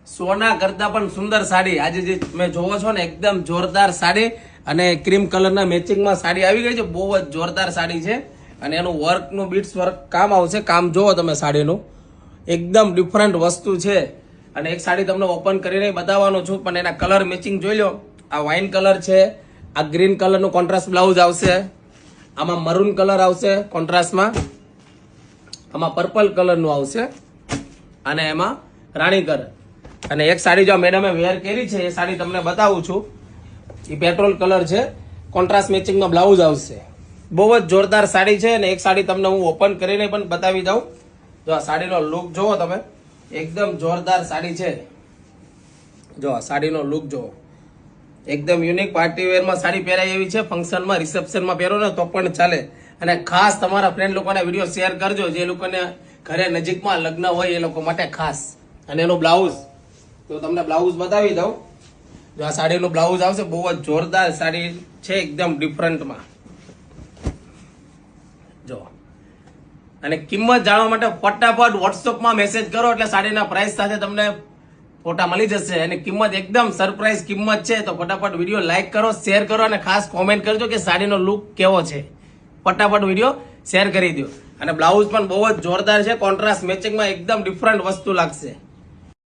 સોના કરતા પણ સુંદર સાડી આજે જે તમે જોવો છો ને એકદમ જોરદાર સાડી અને ક્રીમ કલરના મેચિંગમાં સાડી આવી ગઈ છે. બહુ જ જોરદાર સાડી છે અને એનું વર્કનું બીટ્સ વર્ક કામ આવશે. કામ જોવો તમે સાડીનું એકદમ ડિફરન્ટ વસ્તુ છે. અને એક સાડી તમને ઓપન કરીને બતાવવાનો છું પણ એના કલર મેચિંગ જોઈ લો. આ વાઇન કલર છે, આ ગ્રીન કલરનું કોન્ટ્રાસ્ટ બ્લાઉઝ આવશે, આમાં મરૂન કલર આવશે કોન્ટ્રાસ્ટમાં, આમાં પર્પલ કલરનું આવશે અને એમાં રાણી કલર. અને એક સાડી જો મેડમે વેર કરી છે એ સાડી તમને બતાવું છું. એ પેટ્રોલ કલર છે, કોન્ટ્રાસ્ટ મેચિંગમાં બ્લાઉઝ આવશે. બહુ જ જોરદાર સાડી છે અને એક સાડી તમને હું ઓપન કરીને પણ બતાવી દઉં. જો આ સાડીનો લુક જોવો તમે, એકદમ જોરદાર સાડી છે. જો આ સાડીનો લુક જોવો, એકદમ યુનિક પાર્ટી વેરમાં સાડી પહેરાય એવી છે. ફંક્શનમાં રિસેપ્શનમાં પહેરો ને તો પણ ચાલે. અને ખાસ તમારા ફ્રેન્ડ લોકોને વિડીયો શેર કરજો જે લોકોને ઘરે નજીકમાં લગ્ન હોય એ લોકો માટે ખાસ. અને એનું બ્લાઉઝ તો તમને બ્લાઉઝ બતાવી દઉં. જો આ સાડીનું બ્લાઉઝ આવશે, બહુ જ જોરદાર સાડી છે, એકદમ ડિફરન્ટમાં. જો અને કિંમત જાણવા માટે ફટાફટ વોટ્સઅપમાં મેસેજ કરો એટલે સાડીના પ્રાઇસ સાથે તમને ફોટા મળી જશે. અને કિંમત એકદમ સરપ્રાઈઝ કિંમત છે. તો ફટાફટ વિડીયો લાઈક કરો, શેર કરો અને ખાસ કોમેન્ટ કરજો કે સાડીનો લુક કેવો છે. ફટાફટ વિડીયો શેર કરી દો. અને બ્લાઉઝ પણ બહુ જ જોરદાર છે, કોન્ટ્રાસ્ટ મેચિંગમાં એકદમ ડિફરન્ટ વસ્તુ લાગશે.